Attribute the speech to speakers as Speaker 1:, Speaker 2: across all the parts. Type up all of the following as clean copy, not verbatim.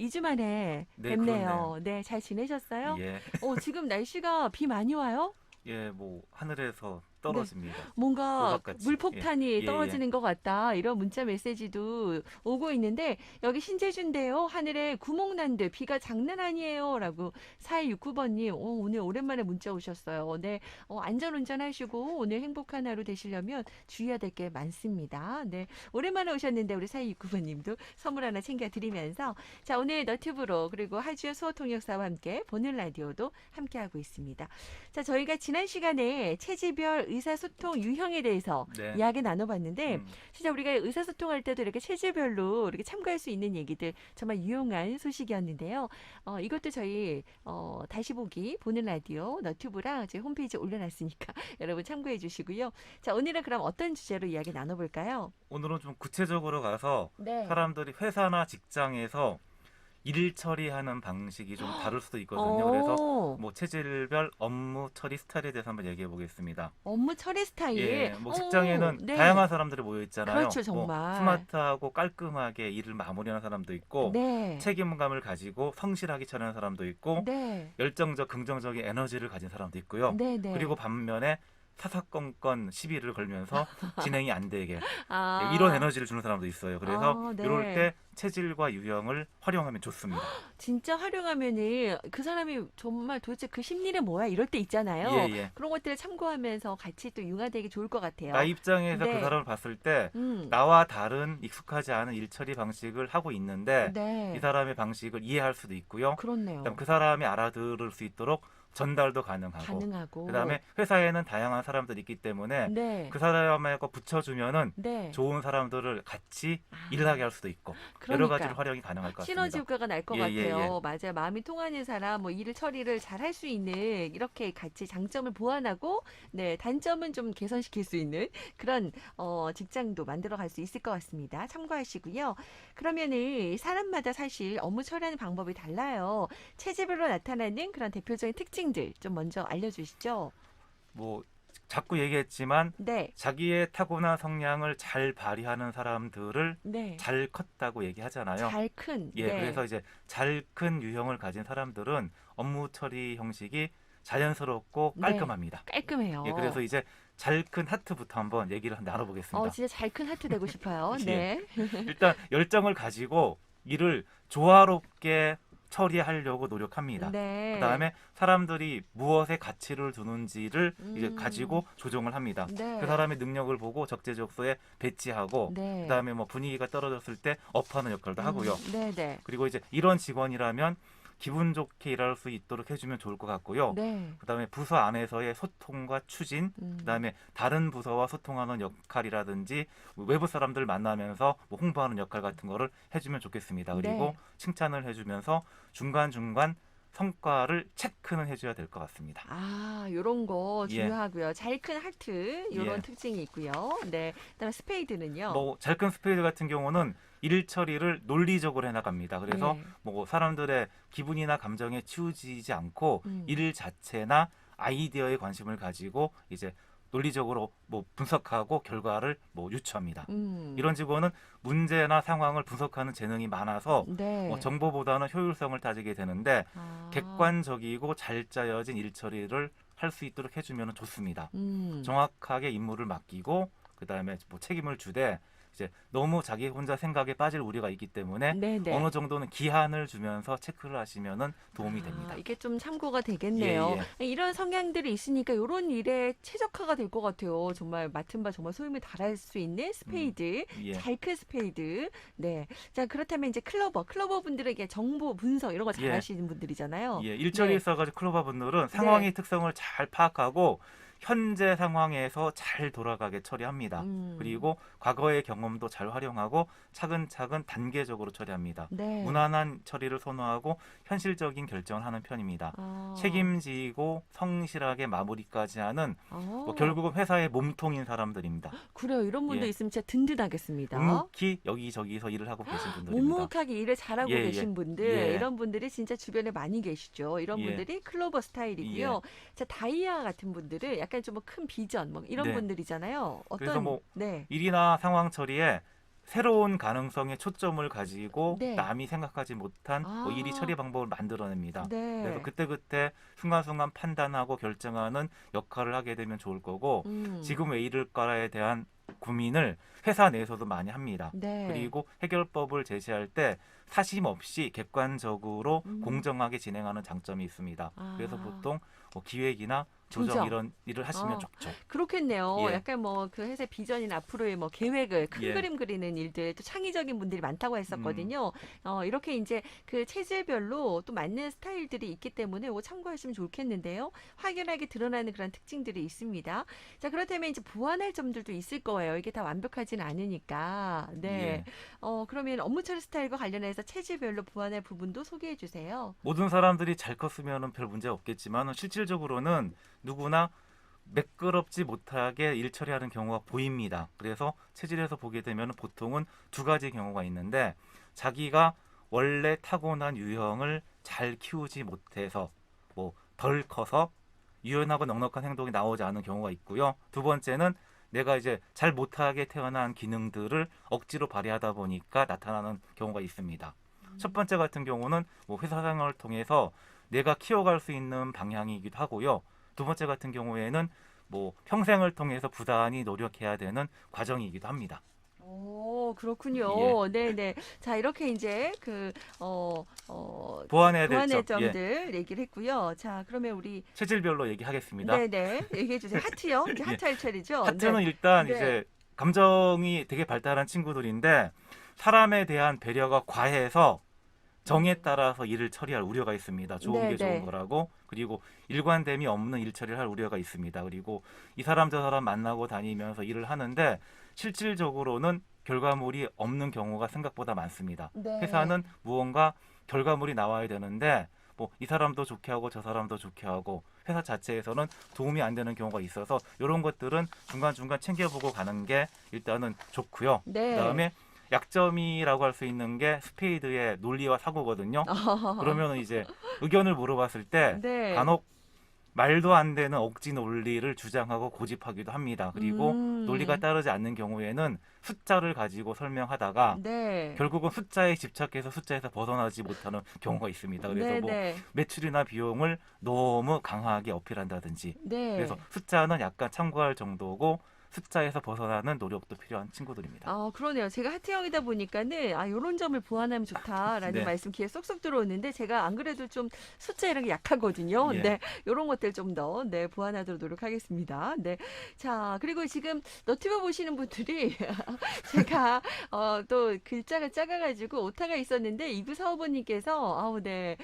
Speaker 1: 2주 만에
Speaker 2: 네, 그렇네요.
Speaker 1: 뵙네요. 네, 잘 지내셨어요?
Speaker 2: 예.
Speaker 1: 지금 날씨가 비 많이 와요?
Speaker 2: 예, 뭐 하늘에서
Speaker 1: 네.
Speaker 2: 떨어집니다.
Speaker 1: 뭔가
Speaker 2: 우박같이. 예.
Speaker 1: 물폭탄이
Speaker 2: 예, 예.
Speaker 1: 떨어지는 것 같다. 이런 문자 메시지도 오고 있는데 여기 신제주인데요. 하늘에 구멍 난 듯 비가 장난 아니에요. 라고 4269번님 오늘 오랜만에 문자 오셨어요. 네. 안전 운전하시고 오늘 행복한 하루 되시려면 주의해야 될 게 많습니다. 네. 오랜만에 오셨는데 우리 4269번님도 선물 하나 챙겨드리면서 자 오늘 너튜브로 그리고 하주의 수어통역사와 함께 보는 라디오도 함께하고 있습니다. 자 저희가 지난 시간에 체질별 의사소통 유형에 대해서
Speaker 2: 네.
Speaker 1: 이야기 나눠봤는데
Speaker 2: 음.
Speaker 1: 진짜 우리가 의사소통할 때도 이렇게 체질별로 이렇게 참고할 수 있는 얘기들 정말 유용한 소식이었는데요. 이것도 저희 다시 보기 보는 라디오 너튜브랑 제 홈페이지에 올려놨으니까 여러분 참고해 주시고요. 자 오늘은 그럼 어떤 주제로 이야기 나눠볼까요?
Speaker 2: 오늘은 좀 구체적으로 가서
Speaker 1: 네.
Speaker 2: 사람들이 회사나 직장에서 일 처리하는 방식이 좀 다를 수도 있거든요. 그래서
Speaker 1: 어,
Speaker 2: 뭐 체질별 업무 처리 스타일에 대해서 한번 얘기해 보겠습니다.
Speaker 1: 업무 처리 스타일.
Speaker 2: 예, 뭐 직장에는
Speaker 1: 네.
Speaker 2: 다양한 사람들이 모여 있잖아요.
Speaker 1: 그렇죠,
Speaker 2: 뭐
Speaker 1: 정말.
Speaker 2: 스마트하고 깔끔하게 일을 마무리하는 사람도 있고
Speaker 1: 네.
Speaker 2: 책임감을 가지고 성실하게 처리하는 사람도 있고
Speaker 1: 네.
Speaker 2: 열정적 긍정적인 에너지를 가진 사람도 있고요.
Speaker 1: 네,
Speaker 2: 그리고
Speaker 1: 네.
Speaker 2: 반면에 사사건건 시비를 걸면서 진행이 안 되게 이런
Speaker 1: 아,
Speaker 2: 에너지를 주는 사람도 있어요. 그래서 이럴
Speaker 1: 네.
Speaker 2: 때 체질과 유형을 활용하면 좋습니다.
Speaker 1: 진짜 활용하면은 그 사람이 정말 도대체 그 심리는 뭐야? 이럴 때
Speaker 2: 예,
Speaker 1: 있잖아요.
Speaker 2: 예.
Speaker 1: 그런 것들을 참고하면서 같이 또 융화되기 좋을 것
Speaker 2: 나
Speaker 1: 같아요.
Speaker 2: 입장에서 그
Speaker 1: 네.
Speaker 2: 사람을 봤을 때
Speaker 1: 음.
Speaker 2: 나와 다른 익숙하지 않은 일 처리 방식을 하고 있는데 이
Speaker 1: 네.
Speaker 2: 사람의 방식을 이해할 수도 있고요. 그다음
Speaker 1: 그렇네요.
Speaker 2: 그 사람이 알아들을 수 있도록 전달도 가능하고
Speaker 1: 가능하고.
Speaker 2: 그다음에 회사에는 다양한 사람들이 있기 때문에
Speaker 1: 네.
Speaker 2: 그 사람하고 붙여주면은
Speaker 1: 네.
Speaker 2: 좋은 사람들을 같이 일하게
Speaker 1: 아,
Speaker 2: 할 수도 있고 여러 가지로
Speaker 1: 그러니까.
Speaker 2: 활용이 가능할 것
Speaker 1: 시너지
Speaker 2: 같습니다.
Speaker 1: 효과가 날 것
Speaker 2: 예, 예, 예.
Speaker 1: 같아요. 맞아요. 마음이 통하는 사람, 뭐 일을 처리를 잘 할 수 있는 이렇게 같이 장점을 보완하고, 네, 단점은 좀 개선시킬 수 있는 그런 직장도 만들어 갈 수 있을 것 같습니다. 참고하시고요. 그러면은 사람마다 사실 업무 처리하는 방법이 달라요. 체질별로 나타나는 그런 대표적인 특징들 좀 먼저 알려주시죠.
Speaker 2: 뭐 자꾸 얘기했지만
Speaker 1: 네,
Speaker 2: 자기의 타고난 성향을 잘 발휘하는 사람들을
Speaker 1: 네,
Speaker 2: 잘 컸다고 얘기하잖아요.
Speaker 1: 잘 큰,
Speaker 2: 예,
Speaker 1: 네,
Speaker 2: 그래서 이제 잘 큰 유형을 가진 사람들은 업무 처리 형식이 자연스럽고
Speaker 1: 네,
Speaker 2: 깔끔합니다. 예,
Speaker 1: 깔끔해요.
Speaker 2: 그래서 이제 잘 큰 하트부터 한번 얘기를 나눠보겠습니다.
Speaker 1: 진짜 잘 큰 하트 되고 싶어요.
Speaker 2: 예,
Speaker 1: 네,
Speaker 2: 일단 열정을 가지고 일을 조화롭게 처리하려고 노력합니다. 그
Speaker 1: 네,
Speaker 2: 다음에 사람들이 무엇에 가치를 두는지를 이제
Speaker 1: 음,
Speaker 2: 가지고 조정을 합니다. 그
Speaker 1: 네,
Speaker 2: 사람의 능력을 보고 적재적소에 배치하고 그
Speaker 1: 네,
Speaker 2: 다음에 뭐 분위기가 떨어졌을 때 업하는 역할도 하고요.
Speaker 1: 네, 네,
Speaker 2: 그리고 이제 이런 직원이라면 기분 좋게 일할 수 있도록 해주면 좋을 것 같고요.
Speaker 1: 네,
Speaker 2: 그다음에 부서 안에서의 소통과 추진,
Speaker 1: 음,
Speaker 2: 그다음에 다른 부서와 소통하는 역할이라든지 외부 사람들 만나면서 뭐 홍보하는 역할 같은 거를 해주면 좋겠습니다. 그리고
Speaker 1: 네.
Speaker 2: 칭찬을 해주면서 중간중간 성과를 체크는 해줘야 될 것 같습니다.
Speaker 1: 요런 거
Speaker 2: 예,
Speaker 1: 중요하고요. 잘 큰 하트, 요런
Speaker 2: 예.
Speaker 1: 특징이 있고요. 네, 그다음에 스페이드는요.
Speaker 2: 뭐 잘큰 스페이드 같은 경우는 일 처리를 논리적으로 해나갑니다. 그래서
Speaker 1: 예,
Speaker 2: 뭐 사람들의 기분이나 감정에 치우치지 않고
Speaker 1: 음,
Speaker 2: 일 자체나 아이디어에 관심을 가지고 이제 논리적으로 뭐 분석하고 결과를 뭐 유추합니다.
Speaker 1: 음,
Speaker 2: 이런 직원은 문제나 상황을 분석하는 재능이 많아서 뭐
Speaker 1: 네,
Speaker 2: 정보보다는 효율성을 따지게 되는데
Speaker 1: 아,
Speaker 2: 객관적이고 잘 짜여진 일 처리를 할 수 있도록 해주면 좋습니다.
Speaker 1: 음,
Speaker 2: 정확하게 임무를 맡기고 그다음에 뭐 책임을 주되 이제 너무 자기 혼자 생각에 빠질 우려가 있기 때문에
Speaker 1: 네, 네.
Speaker 2: 어느 정도는 기한을 주면서 체크를 하시면은 도움이 됩니다.
Speaker 1: 이게 좀 참고가
Speaker 2: 예,
Speaker 1: 되겠네요.
Speaker 2: 예.
Speaker 1: 이런 성향들이 있으니까 이런 일에 최적화가 될 것 같아요. 정말 맡은 바 정말 소임을 다할 수 있는
Speaker 2: 음.
Speaker 1: 스페이드,
Speaker 2: 예.
Speaker 1: 잘 큰 스페이드. 네. 자, 그렇다면 이제 클로버 분들에게 정보 분석 이런 거 잘
Speaker 2: 예.
Speaker 1: 하시는 분들이잖아요.
Speaker 2: 예. 일처리에
Speaker 1: 네.
Speaker 2: 있어가지고 클로버 분들은
Speaker 1: 네.
Speaker 2: 상황의 특성을 잘 파악하고 현재 상황에서 잘 돌아가게 처리합니다.
Speaker 1: 음.
Speaker 2: 그리고 과거의 경험도 잘 활용하고 차근차근 단계적으로 처리합니다.
Speaker 1: 네.
Speaker 2: 무난한 처리를 선호하고 현실적인 결정을 하는 편입니다.
Speaker 1: 아.
Speaker 2: 책임지고 성실하게 마무리까지 하는 뭐
Speaker 1: 아.
Speaker 2: 결국은 회사의 몸통인 사람들입니다.
Speaker 1: 그래요. 이런 분도
Speaker 2: 예,
Speaker 1: 있으면 진짜 든든하겠습니다.
Speaker 2: 묵묵히 여기저기서 일을 하고 계신 분들입니다.
Speaker 1: 묵묵하게 일을 잘하고
Speaker 2: 예, 예,
Speaker 1: 계신 분들,
Speaker 2: 예,
Speaker 1: 이런 분들이 진짜 주변에 많이 계시죠. 이런
Speaker 2: 예,
Speaker 1: 분들이 클로버
Speaker 2: 예.
Speaker 1: 스타일이고요. 자, 다이아 같은 분들은 약간 좀 큰 비전, 뭐 이런
Speaker 2: 네.
Speaker 1: 분들이잖아요.
Speaker 2: 그래서
Speaker 1: 어떤,
Speaker 2: 뭐
Speaker 1: 네,
Speaker 2: 일이나 상황 처리에 새로운 가능성에 초점을 가지고
Speaker 1: 네.
Speaker 2: 남이 생각하지 못한 뭐 일이
Speaker 1: 아.
Speaker 2: 처리 방법을 만들어냅니다. 그래서
Speaker 1: 네.
Speaker 2: 그때그때 순간순간 판단하고 결정하는 역할을 하게 되면 좋을 거고
Speaker 1: 음.
Speaker 2: 지금 왜 이럴까에 대한 고민을 회사 내에서도 많이 합니다.
Speaker 1: 네.
Speaker 2: 그리고 해결법을 제시할 때 사심 없이 객관적으로
Speaker 1: 음.
Speaker 2: 공정하게 진행하는 장점이 있습니다. 그래서
Speaker 1: 아.
Speaker 2: 보통 뭐 기획이나 조정
Speaker 1: 조정.
Speaker 2: 이런 일을 하시면
Speaker 1: 어.
Speaker 2: 좋죠.
Speaker 1: 그렇겠네요.
Speaker 2: 예,
Speaker 1: 약간 뭐 그 회사의 비전이나 앞으로의 뭐 계획을 큰
Speaker 2: 예,
Speaker 1: 그림 그리는 일들 또 창의적인 분들이 많다고
Speaker 2: 음,
Speaker 1: 했었거든요. 이렇게 이제 그 체질별로 또 맞는 스타일들이 있기 때문에 뭐 참고하시면 좋겠는데요. 확연하게 드러나는 그런 특징들이 있습니다. 자, 그렇다면 이제 보완할 점들도 있을 거예요. 이게 다 완벽하진 않으니까. 네.
Speaker 2: 예.
Speaker 1: 그러면 업무 처리 스타일과 관련해서 체질별로 보완할 부분도 소개해 주세요.
Speaker 2: 모든 사람들이 잘 컸으면 별 문제 없겠지만 실질적으로는 누구나 매끄럽지 못하게 일 처리하는 경우가 보입니다. 그래서 체질에서 보게 되면 보통은 두 가지 경우가 있는데 자기가 원래 타고난 유형을 잘 키우지 못해서 뭐 덜 커서 유연하고 넉넉한 행동이 나오지 않은 경우가 있고요. 두 번째는 내가 이제 잘 못하게 태어난 기능들을 억지로 발휘하다 보니까 나타나는 경우가 있습니다. 첫 번째 같은 경우는 뭐 회사 생활을 통해서 내가 키워갈 수 있는 방향이기도 하고요. 두 번째 같은 경우에는 뭐 평생을 통해서 부단히 노력해야 되는 과정이기도 합니다.
Speaker 1: 오,
Speaker 2: 예,
Speaker 1: 그렇군요. 네네. 자, 이렇게 이제
Speaker 2: 보완해야 될
Speaker 1: 보완의
Speaker 2: 점, 예,
Speaker 1: 점들 얘기를 했고요. 자, 그러면 우리,
Speaker 2: 체질별로 얘기하겠습니다.
Speaker 1: 네네. 얘기해 주세요. 하트요? 이제
Speaker 2: 예,
Speaker 1: 하트 할 차례죠? 네.
Speaker 2: 하트는 일단
Speaker 1: 네.
Speaker 2: 이제 감정이 되게 발달한 친구들인데 사람에 대한 배려가 과해서 정에
Speaker 1: 음.
Speaker 2: 따라서 일을 처리할 우려가 있습니다. 좋은 게 좋은
Speaker 1: 네네.
Speaker 2: 거라고. 그리고 일관됨이 없는 일 처리를 할 우려가 있습니다. 그리고 이 사람 저 사람 만나고 다니면서 일을 하는데 실질적으로는 결과물이 없는 경우가 생각보다 많습니다.
Speaker 1: 네.
Speaker 2: 회사는 무언가 결과물이 나와야 되는데 뭐 이 사람도 좋게 하고 저 사람도 좋게 하고 회사 자체에서는 도움이 안 되는 경우가 있어서 이런 것들은 중간중간 챙겨보고 가는 게 일단은 좋고요.
Speaker 1: 네.
Speaker 2: 그다음에 약점이라고 할 수 있는 게 스페이드의 논리와 사고거든요. 그러면 이제 의견을 물어봤을 때
Speaker 1: 네.
Speaker 2: 간혹 말도 안 되는 억지 논리를 주장하고 고집하기도 합니다. 그리고 논리가
Speaker 1: 음.
Speaker 2: 따르지 않는 경우에는 숫자를 가지고 설명하다가
Speaker 1: 네.
Speaker 2: 결국은 숫자에 집착해서 숫자에서 벗어나지 못하는 경우가 있습니다. 그래서 뭐
Speaker 1: 네네.
Speaker 2: 매출이나 비용을 너무 강하게 어필한다든지 그래서
Speaker 1: 네.
Speaker 2: 숫자는 약간 참고할 정도고 숫자에서 벗어나는 노력도 필요한 친구들입니다.
Speaker 1: 그러네요. 제가 하트형이다 보니까는 요런 점을 보완하면 좋다라는
Speaker 2: 네,
Speaker 1: 말씀 귀에 쏙쏙 들어오는데 제가 안 그래도 좀 숫자 이런 게 약하거든요.
Speaker 2: 예.
Speaker 1: 네. 요런 것들 좀 더 네, 보완하도록 노력하겠습니다. 네. 자, 그리고 지금 너튜브 보시는 분들이 제가 또 글자가 작아 가지고 오타가 있었는데 이구 사호버님께서 아우 네.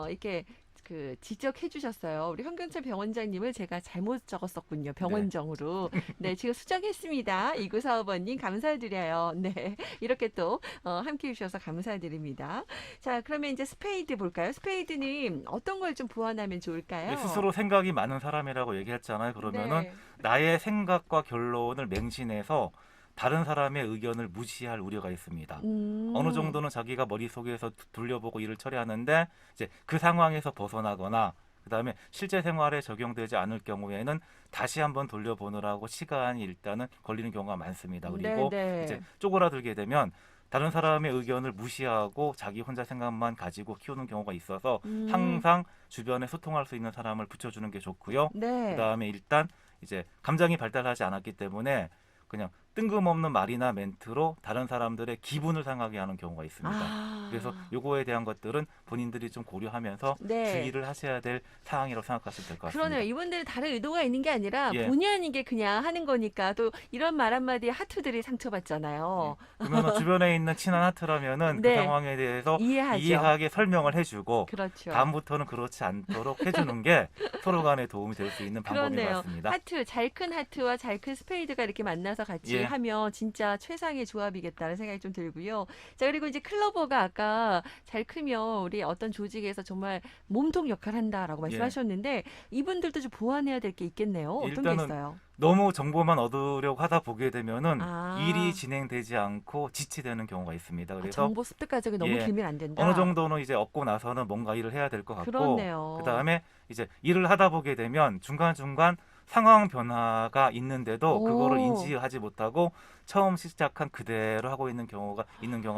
Speaker 1: 이렇게 그 지적해 주셨어요. 우리 현경철 병원장님을 제가 잘못 적었었군요.
Speaker 2: 네.
Speaker 1: 병원정으로. 네, 지금 수정했습니다. 2945번님 감사드려요. 네, 이렇게 또 함께 해주셔서 감사드립니다. 자, 그러면 이제 스페이드 볼까요? 스페이드님 어떤 걸 좀 보완하면 좋을까요?
Speaker 2: 스스로 생각이 많은 사람이라고 얘기했잖아요. 그러면은
Speaker 1: 네.
Speaker 2: 나의 생각과 결론을 맹신해서 다른 사람의 의견을 무시할 우려가 있습니다. 어느
Speaker 1: 음,
Speaker 2: 정도는 자기가 머릿속에서 돌려보고 일을 처리하는데 이제 그 상황에서 벗어나거나 그다음에 실제 생활에 적용되지 않을 경우에는 다시 한번 돌려보느라고 시간이 일단은 걸리는 경우가 많습니다.
Speaker 1: 네,
Speaker 2: 그리고 이제
Speaker 1: 네.
Speaker 2: 쪼그라들게 되면 다른 사람의 의견을 무시하고 자기 혼자 생각만 가지고 키우는 경우가 있어서
Speaker 1: 음,
Speaker 2: 항상 주변에 소통할 수 있는 사람을 붙여주는 게 좋고요.
Speaker 1: 네.
Speaker 2: 그다음에 일단 이제 감정이 발달하지 않았기 때문에 그냥 뜬금없는 말이나 멘트로 다른 사람들의 기분을 상하게 하는 경우가 있습니다. 그래서
Speaker 1: 아,
Speaker 2: 요거에 대한 것들은 본인들이 좀 고려하면서
Speaker 1: 네.
Speaker 2: 주의를 하셔야 될 사항이라고 생각하시면 될 것
Speaker 1: 그러네요.
Speaker 2: 같습니다.
Speaker 1: 이분들은 다른 의도가 있는 게 아니라
Speaker 2: 예,
Speaker 1: 본의 아니게 그냥 하는 거니까 또 이런 말 한마디에 하트들이
Speaker 2: 예.
Speaker 1: 상처받잖아요.
Speaker 2: 그러면 주변에 있는 친한 하트라면은 그
Speaker 1: 네,
Speaker 2: 상황에 대해서
Speaker 1: 이해하죠.
Speaker 2: 이해하게 설명을 해주고
Speaker 1: 그렇죠.
Speaker 2: 다음부터는 그렇지 않도록 해주는 게 서로 간에 도움이 될 수 있는 방법인 것
Speaker 1: 그렇네요.
Speaker 2: 같습니다.
Speaker 1: 하트, 잘 큰 하트와 잘 큰 스페이드가 이렇게 만나서 같이
Speaker 2: 예,
Speaker 1: 하면 진짜 최상의 조합이겠다는 생각이 좀 들고요. 자, 그리고 이제 클로버가 아까 잘 크면 우리 어떤 조직에서 정말 몸통 역할을 한다라고
Speaker 2: 예.
Speaker 1: 말씀하셨는데 이분들도 좀 보완해야 될 게 있겠네요. 어떤 게
Speaker 2: 일단은
Speaker 1: 있어요?
Speaker 2: 너무 정보만 얻으려고 하다 보게 되면은 일이
Speaker 1: 아,
Speaker 2: 진행되지 않고 지치되는 경우가 있습니다. 그래서
Speaker 1: 정보 습득 과정이 너무
Speaker 2: 예,
Speaker 1: 길면 안
Speaker 2: 어느
Speaker 1: 된다.
Speaker 2: 정도는 이제 얻고 나서는 뭔가 일을 해야 될 것 같고 그
Speaker 1: 그렇네요.
Speaker 2: 다음에 이제 일을 하다 보게 되면 중간중간 상황 변화가 있는데도 그거를
Speaker 1: 오.
Speaker 2: 인지하지 못하고 처음 시작한 그대로 하고 있는 경우가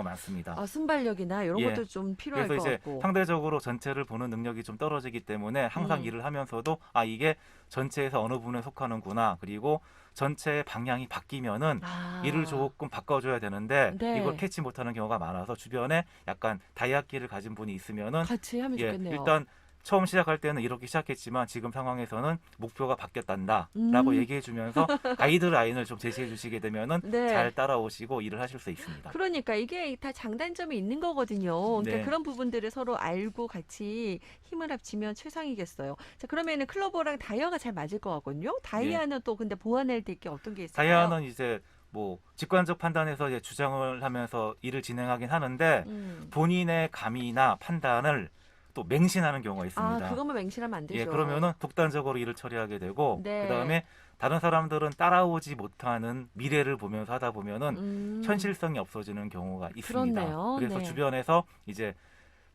Speaker 2: 많습니다.
Speaker 1: 아, 순발력이나 이런
Speaker 2: 예.
Speaker 1: 것도 좀 필요할
Speaker 2: 그래서
Speaker 1: 것
Speaker 2: 이제
Speaker 1: 같고.
Speaker 2: 상대적으로 전체를 보는 능력이 좀 떨어지기 때문에 항상
Speaker 1: 음.
Speaker 2: 일을 하면서도 아 이게 전체에서 어느 부분에 속하는구나. 그리고 전체의 방향이 바뀌면은 일을
Speaker 1: 아,
Speaker 2: 조금 바꿔줘야 되는데 이걸
Speaker 1: 네.
Speaker 2: 캐치 못하는 경우가 많아서 주변에 약간 다이아키를 가진 분이 있으면은
Speaker 1: 같이 하면
Speaker 2: 예
Speaker 1: 좋겠네요.
Speaker 2: 일단 처음 시작할 때는 이렇게 시작했지만 지금 상황에서는 목표가 바뀌었단다라고
Speaker 1: 음.
Speaker 2: 얘기해 주면서 가이드라인을 좀 제시해 주시게 되면은 잘
Speaker 1: 네.
Speaker 2: 따라오시고 일을 하실 수 있습니다.
Speaker 1: 그러니까 이게 다 장단점이 있는 거거든요. 그러니까
Speaker 2: 네.
Speaker 1: 그런 부분들을 서로 알고 같이 힘을 합치면 최상이겠어요. 자, 그러면은 클로버랑 다이아가 잘 맞을 것 같거든요.
Speaker 2: 예.
Speaker 1: 다이아는 또 근데 보완할 게 어떤 게 있을까요?
Speaker 2: 다이아는 이제 뭐 직관적 판단에서 이제 주장을 하면서 일을 진행하긴 하는데
Speaker 1: 음.
Speaker 2: 본인의 감이나 판단을 또 맹신하는 경우가
Speaker 1: 아,
Speaker 2: 있습니다.
Speaker 1: 그것만 맹신하면 안
Speaker 2: 예,
Speaker 1: 되죠.
Speaker 2: 그러면은 독단적으로 일을 처리하게 되고
Speaker 1: 네.
Speaker 2: 그다음에 다른 사람들은 따라오지 못하는 미래를 보면서 하다 보면은
Speaker 1: 음.
Speaker 2: 현실성이 없어지는 경우가 있습니다.
Speaker 1: 그렇네요.
Speaker 2: 그래서
Speaker 1: 네.
Speaker 2: 주변에서 이제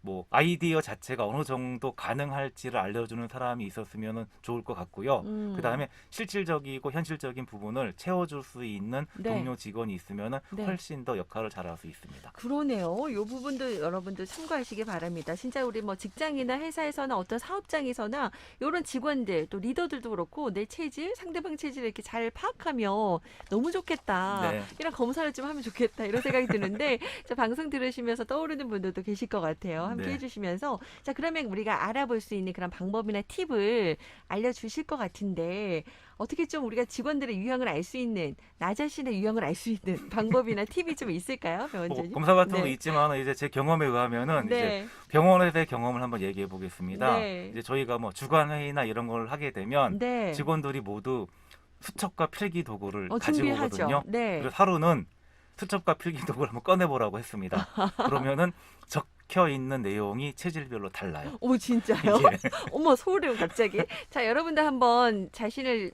Speaker 2: 뭐 아이디어 자체가 어느 정도 가능할지를 알려주는 사람이 있었으면 좋을 것 같고요. 그
Speaker 1: 음.
Speaker 2: 다음에 실질적이고 현실적인 부분을 채워줄 수 있는
Speaker 1: 네.
Speaker 2: 동료 직원이 있으면
Speaker 1: 네.
Speaker 2: 훨씬 더 역할을 잘할 수 있습니다.
Speaker 1: 그러네요. 요 부분도 여러분들 참고하시기 바랍니다. 진짜 우리 뭐 직장이나 회사에서나 어떤 사업장에서나 요런 직원들 또 리더들도 그렇고 내 체질, 상대방 체질을 이렇게 잘 파악하면 너무 좋겠다.
Speaker 2: 네,
Speaker 1: 이런 검사를 좀 하면 좋겠다. 이런 생각이 드는데 자, 방송 들으시면서 떠오르는 분들도 계실 것 같아요. 함께
Speaker 2: 네.
Speaker 1: 해주시면서 자, 그러면 우리가 알아볼 수 있는 그런 방법이나 팁을 알려주실 것 같은데 어떻게 좀 우리가 직원들의 유형을 알 수 있는 나 자신의 유형을 알 수 있는 방법이나 팁이 좀 있을까요,
Speaker 2: 뭐
Speaker 1: 배원장님?
Speaker 2: 검사 같은 거
Speaker 1: 네.
Speaker 2: 있지만 이제 제 경험에 의하면은 이제
Speaker 1: 네.
Speaker 2: 병원에서의 경험을 한번 얘기해 보겠습니다.
Speaker 1: 네.
Speaker 2: 이제 저희가 뭐 주간 회의나 이런 걸 하게 되면
Speaker 1: 네.
Speaker 2: 직원들이 모두 수첩과 필기 도구를 가지고
Speaker 1: 준비하죠.
Speaker 2: 오거든요.
Speaker 1: 네.
Speaker 2: 그래서 하루는 수첩과 필기 도구를 한번 꺼내보라고 했습니다. 그러면은 적혀 있는 내용이 체질별로 달라요.
Speaker 1: 오, 진짜요?
Speaker 2: 예.
Speaker 1: 어머, 소름 갑자기. 자, 여러분들 한번 자신을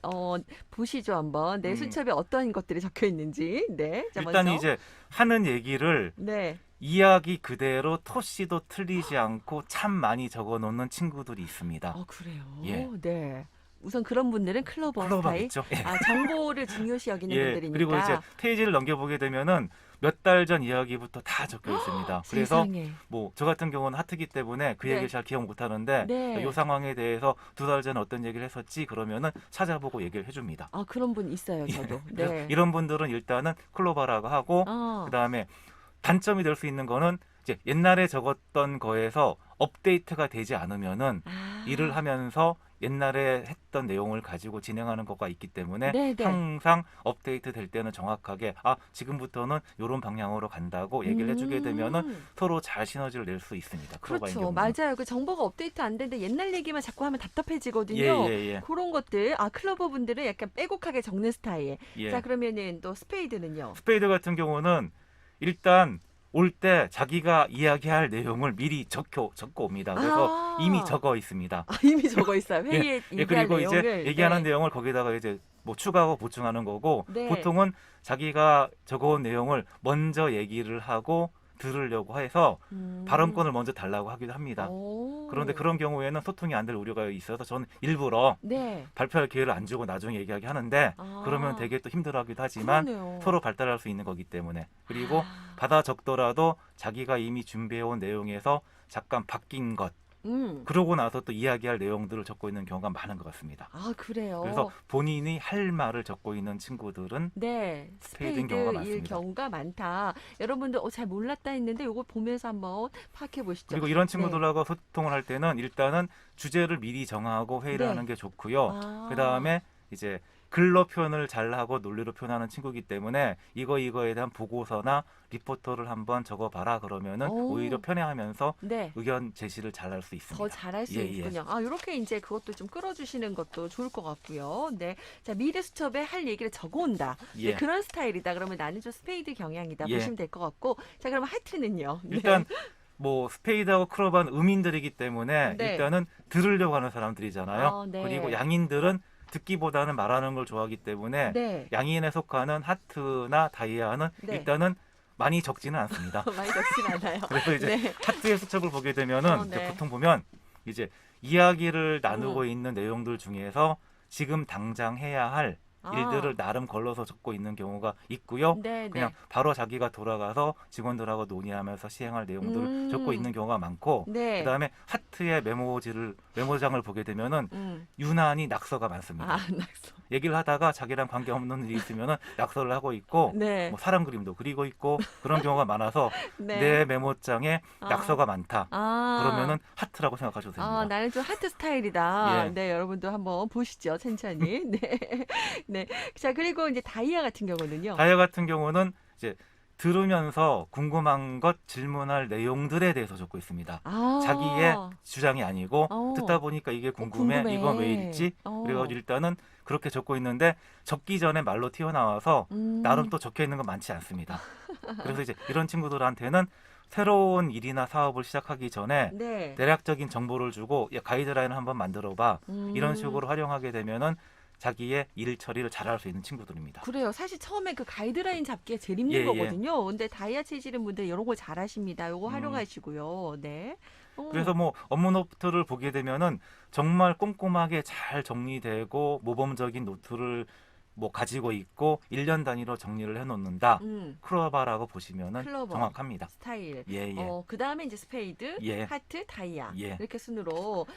Speaker 1: 보시죠, 한번. 내
Speaker 2: 음,
Speaker 1: 수첩에 어떤 것들이 적혀 있는지. 네. 자,
Speaker 2: 일단
Speaker 1: 먼저.
Speaker 2: 이제 하는 얘기를
Speaker 1: 네.
Speaker 2: 이야기 그대로 토시도 틀리지 않고 참 많이 적어 놓는 친구들이 있습니다.
Speaker 1: 그래요.
Speaker 2: 예.
Speaker 1: 네. 우선 그런 분들은 클로버 스타일.
Speaker 2: 클로버겠죠. 예.
Speaker 1: 아, 정보를 중요시 여기는
Speaker 2: 예. 그리고 이제
Speaker 1: 분들이니까.
Speaker 2: 페이지를 넘겨보게 되면은 몇 달 전 이야기부터 다 적혀 있습니다. 그래서
Speaker 1: 세상에.
Speaker 2: 뭐 저 같은 경우는 하트기 때문에 그 얘기를
Speaker 1: 네.
Speaker 2: 잘 기억 못 하는데
Speaker 1: 네.
Speaker 2: 이 상황에 대해서 2달 전에 어떤 얘기를 했었지 그러면은 찾아보고 얘기를 해줍니다.
Speaker 1: 아, 그런 분 있어요, 저도.
Speaker 2: 그래서
Speaker 1: 네.
Speaker 2: 이런 분들은 일단은 클로바라고 하고
Speaker 1: 어.
Speaker 2: 그다음에 단점이 될 수 있는 거는 이제 옛날에 적었던 거에서 업데이트가 되지 않으면은 일을
Speaker 1: 아.
Speaker 2: 하면서 옛날에 했던 내용을 가지고 진행하는 거가 있기 때문에
Speaker 1: 네네.
Speaker 2: 항상 업데이트 될 때는 정확하게 아 지금부터는 이런 방향으로 간다고 얘기를 해주게 되면은 서로 잘 시너지를 낼 수 있습니다. 클로바인
Speaker 1: 그렇죠.
Speaker 2: 경우는.
Speaker 1: 맞아요. 그 정보가 업데이트 안 되는데 옛날 얘기만 자꾸 하면 답답해지거든요.
Speaker 2: 예예예.
Speaker 1: 그런 것들, 아, 클로버 분들은 약간 빼곡하게 적는 스타일.
Speaker 2: 예.
Speaker 1: 자, 그러면은 또 스페이드는요?
Speaker 2: 스페이드 같은 경우는 일단 올 때 자기가 이야기할 내용을 미리 적고 옵니다. 그래서 이미
Speaker 1: 아,
Speaker 2: 적어 있습니다.
Speaker 1: 이미 적어 있어요.
Speaker 2: 예,
Speaker 1: 회의에
Speaker 2: 예,
Speaker 1: 얘기할
Speaker 2: 그리고 이제
Speaker 1: 내용을.
Speaker 2: 얘기하는
Speaker 1: 네.
Speaker 2: 내용을 거기다가 이제 뭐 추가하고 보충하는 거고
Speaker 1: 네.
Speaker 2: 보통은 자기가 적어온 내용을 먼저 얘기를 하고 들으려고 해서 발언권을 먼저 달라고 하기도 합니다. 그런데
Speaker 1: 오.
Speaker 2: 그런 경우에는 소통이 안 될 우려가 있어서 저는 일부러
Speaker 1: 네.
Speaker 2: 발표할 기회를 안 주고 나중에 얘기하게 하는데 그러면
Speaker 1: 아,
Speaker 2: 되게 또 힘들어하기도 하지만
Speaker 1: 그러네요.
Speaker 2: 서로 발달할 수 있는 거기 때문에 그리고
Speaker 1: 아,
Speaker 2: 받아 적더라도 자기가 이미 준비해온 내용에서 잠깐 바뀐 것 그러고 나서 또 이야기할 내용들을 적고 있는 경우가 많은 것 같습니다.
Speaker 1: 아, 그래요.
Speaker 2: 그래서 본인이 할 말을 적고 있는 친구들은
Speaker 1: 네,
Speaker 2: 스페이드인 경우가
Speaker 1: 스페이드일
Speaker 2: 많습니다.
Speaker 1: 경우가 많다. 여러분들 잘 몰랐다 했는데 요거 보면서 한번 파악해 보시죠.
Speaker 2: 그리고 이런
Speaker 1: 네.
Speaker 2: 친구들하고 소통을 할 때는 일단은 주제를 미리 정하고 회의를
Speaker 1: 네.
Speaker 2: 하는 게 좋고요.
Speaker 1: 아.
Speaker 2: 그 다음에 이제 글로 표현을 잘하고 논리로 표현하는 친구이기 때문에 이거에 대한 보고서나 리포터를 한번 적어봐라 그러면은
Speaker 1: 오.
Speaker 2: 오히려 편해하면서
Speaker 1: 네.
Speaker 2: 의견 제시를 잘할 수 있습니다.
Speaker 1: 더 잘할 수
Speaker 2: 예, 예.
Speaker 1: 있군요. 아, 이렇게 이제 그것도 좀 끌어주시는 것도 좋을 것 같고요. 네. 자, 미래 수첩에 할 얘기를 적어온다. 네,
Speaker 2: 예.
Speaker 1: 그런 스타일이다. 그러면 나는 좀 스페이드 경향이다.
Speaker 2: 예.
Speaker 1: 보시면 될 것 같고. 자, 그럼 하트는요? 네.
Speaker 2: 일단 뭐 스페이드하고 크로바는 음인들이기 때문에
Speaker 1: 네.
Speaker 2: 일단은 들으려고 하는 사람들이잖아요.
Speaker 1: 아, 네.
Speaker 2: 그리고 양인들은 듣기보다는 말하는 걸 좋아하기 때문에
Speaker 1: 네.
Speaker 2: 양인에 속하는 하트나 다이아는
Speaker 1: 네.
Speaker 2: 일단은 많이 적지는 않습니다.
Speaker 1: 많이 적진 않아요.
Speaker 2: 그래서 이제
Speaker 1: 네.
Speaker 2: 하트의 수첩을 보게 되면은
Speaker 1: 네.
Speaker 2: 이제 보통 보면 이제 이야기를 나누고 있는 내용들 중에서 지금 당장 해야 할
Speaker 1: 아.
Speaker 2: 일들을 나름 걸러서 적고 있는 경우가 있고요.
Speaker 1: 네,
Speaker 2: 그냥
Speaker 1: 네.
Speaker 2: 바로 자기가 돌아가서 직원들하고 논의하면서 시행할 내용들을 적고 있는 경우가 많고,
Speaker 1: 네.
Speaker 2: 그다음에 하트의 메모장을 보게 되면은 유난히 낙서가 많습니다.
Speaker 1: 아, 낙서.
Speaker 2: 얘기를 하다가 자기랑 관계없는 일이 있으면은 낙서를 하고 있고,
Speaker 1: 네.
Speaker 2: 뭐 사람 그림도 그리고 있고 그런 경우가 많아서
Speaker 1: 네.
Speaker 2: 내 메모장에
Speaker 1: 아.
Speaker 2: 낙서가 많다.
Speaker 1: 아.
Speaker 2: 그러면은 하트라고 생각하셔도 됩니다.
Speaker 1: 아, 나는 좀 하트 스타일이다.
Speaker 2: 예.
Speaker 1: 네, 여러분도 한번 보시죠, 천천히. 네. 네. 자, 그리고 이제 다이아 같은 경우는요.
Speaker 2: 다이아 같은 경우는 이제 들으면서 궁금한 것 질문할 내용들에 대해서 적고 있습니다.
Speaker 1: 아.
Speaker 2: 자기의 주장이 아니고
Speaker 1: 어.
Speaker 2: 듣다 보니까 이게 궁금해,
Speaker 1: 궁금해.
Speaker 2: 이건 왜 이랬지? 그래가지고 일단은 그렇게 적고 있는데 적기 전에 말로 튀어나와서 나름 또 적혀 있는 건 많지 않습니다. 그래서 이제 이런 친구들한테는 새로운 일이나 사업을 시작하기 전에
Speaker 1: 네.
Speaker 2: 대략적인 정보를 주고 야, 가이드라인을 한번 만들어봐. 이런
Speaker 1: 음.
Speaker 2: 식으로 활용하게 되면은 자기의 일 처리를 잘할 수 있는 친구들입니다.
Speaker 1: 그래요. 사실 처음에 그 가이드라인 잡기가 제일 힘든
Speaker 2: 예, 예.
Speaker 1: 거거든요. 근데 다이아 체질인 분들 이런 걸 잘하십니다. 요거
Speaker 2: 음.
Speaker 1: 활용하시고요. 네.
Speaker 2: 그래서 뭐 업무 노트를 보게 되면은 정말 꼼꼼하게 잘 정리되고 모범적인 노트를 뭐 가지고 있고 1년 단위로 정리를 해놓는다. 클로바라고 보시면은
Speaker 1: 클로버.
Speaker 2: 정확합니다.
Speaker 1: 스타일.
Speaker 2: 예, 예.
Speaker 1: 그다음에 이제 스페이드,
Speaker 2: 예.
Speaker 1: 하트, 다이아.
Speaker 2: 예.
Speaker 1: 이렇게 순으로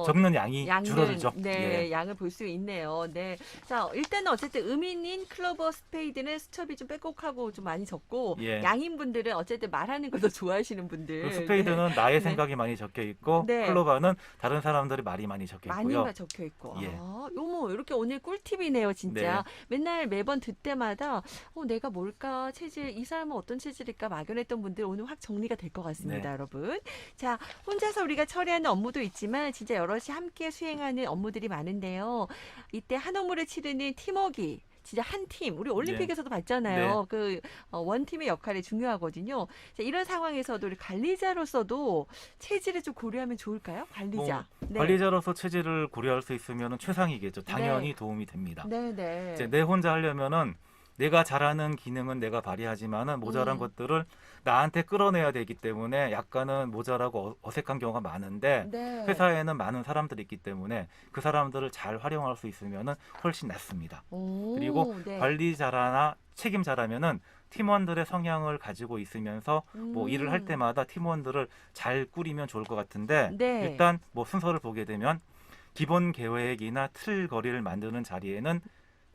Speaker 2: 적는 양이 줄어들죠.
Speaker 1: 네,
Speaker 2: 예.
Speaker 1: 양을 볼 수 있네요. 네. 자, 일단은 어쨌든 음인인 클로버, 스페이드는 수첩이 좀 빼곡하고 좀 많이 적고
Speaker 2: 예.
Speaker 1: 양인 분들은 어쨌든 말하는 걸 더 좋아하시는 분들.
Speaker 2: 그 스페이드는 나의
Speaker 1: 네.
Speaker 2: 생각이 많이 적혀 있고
Speaker 1: 네.
Speaker 2: 클로바는 다른 사람들의 말이 많이 적혀 있고요.
Speaker 1: 많이가 적혀 있고.
Speaker 2: 예.
Speaker 1: 아, 요모 이렇게 오늘 꿀팁이네요, 진짜. 맨날 매번 듣 때마다 내가 뭘까? 체질 이 사람은 어떤 체질일까? 막연했던 분들 오늘 확 정리가 될 것 같습니다,
Speaker 2: 네.
Speaker 1: 여러분. 자, 혼자서 우리가 처리하는 업무도 있지만 진짜 여럿이 함께 수행하는 업무들이 많은데요. 이때 한 업무를 치르는 팀워크 진짜 한 팀, 우리 올림픽에서도 봤잖아요.
Speaker 2: 네.
Speaker 1: 그 원팀의 역할이 중요하거든요. 자, 이런 상황에서도 우리 관리자로서도 체질을 좀 고려하면 좋을까요? 관리자. 네.
Speaker 2: 관리자로서 체질을 고려할 수 있으면 최상이겠죠. 당연히
Speaker 1: 네.
Speaker 2: 도움이 됩니다.
Speaker 1: 네, 네.
Speaker 2: 이제 내 혼자 하려면은 내가 잘하는 기능은 내가 발휘하지만은 모자란 것들을 나한테 끌어내야 되기 때문에 약간은 모자라고 어색한 경우가 많은데
Speaker 1: 네.
Speaker 2: 회사에는 많은 사람들이 있기 때문에 그 사람들을 잘 활용할 수 있으면은 훨씬 낫습니다.
Speaker 1: 오,
Speaker 2: 그리고
Speaker 1: 네.
Speaker 2: 관리자나 책임자라면은 팀원들의 성향을 가지고 있으면서 뭐 일을 할 때마다 팀원들을 잘 꾸리면 좋을 것 같은데
Speaker 1: 네.
Speaker 2: 일단 뭐 순서를 보게 되면 기본 계획이나 틀 거리를 만드는 자리에는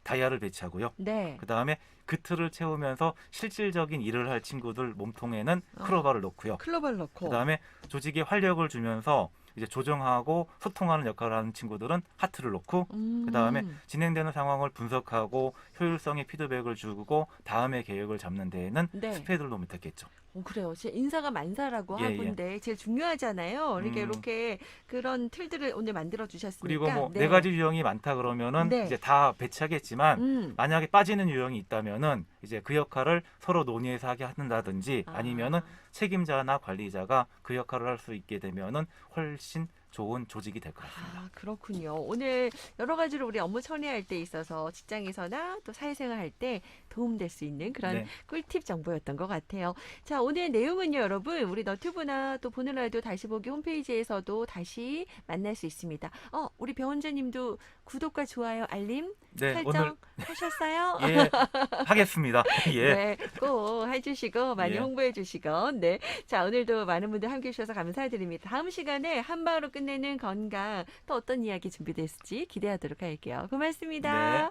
Speaker 2: 다이아를 배치하고요.
Speaker 1: 네.
Speaker 2: 그 다음에 그 틀을 채우면서 실질적인 일을 할 친구들 몸통에는 클로바를 넣고요.
Speaker 1: 클로벌 넣고.
Speaker 2: 그 다음에 조직에 활력을 주면서 이제 조정하고 소통하는 역할을 하는 친구들은 하트를 놓고 그 다음에 진행되는 상황을 분석하고 효율성의 피드백을 주고 다음에 계획을 잡는 데에는
Speaker 1: 네.
Speaker 2: 스페이드를 놓으면 되겠죠.
Speaker 1: 그래요. 진짜 인사가 만사라고
Speaker 2: 예,
Speaker 1: 하던데 제일 중요하잖아요. 그러니까 이렇게 그런 틀들을 오늘 만들어 주셨으니까.
Speaker 2: 그리고 뭐
Speaker 1: 네.
Speaker 2: 네 가지 유형이 많다 그러면은
Speaker 1: 네.
Speaker 2: 이제 다 배치하겠지만 만약에 빠지는 유형이 있다면은 이제 그 역할을 서로 논의해서 하게 한다든지 아니면은 책임자나 관리자가 그 역할을 할 수 있게 되면은 훨씬 좋은 조직이 될 것 같습니다.
Speaker 1: 아, 그렇군요. 오늘 여러 가지로 우리 업무 처리할 때 있어서 직장에서나 또 사회생활 할 때 도움될 수 있는 그런
Speaker 2: 네.
Speaker 1: 꿀팁 정보였던 것 같아요. 자, 오늘 내용은요, 여러분, 우리 너튜브나 또 보는 라디오 다시 보기 홈페이지에서도 다시 만날 수 있습니다. 우리 배원자님도 구독과 좋아요, 알림
Speaker 2: 네,
Speaker 1: 설정
Speaker 2: 오늘
Speaker 1: 하셨어요?
Speaker 2: 예, 하겠습니다. 예.
Speaker 1: 네, 꼭 해주시고 많이
Speaker 2: 예.
Speaker 1: 홍보해주시고, 네. 자, 오늘도 많은 분들 함께해 주셔서 감사드립니다. 다음 시간에 한 방으로 끝내는 건강 또 어떤 이야기 준비됐을지 기대하도록 할게요. 고맙습니다.
Speaker 2: 네.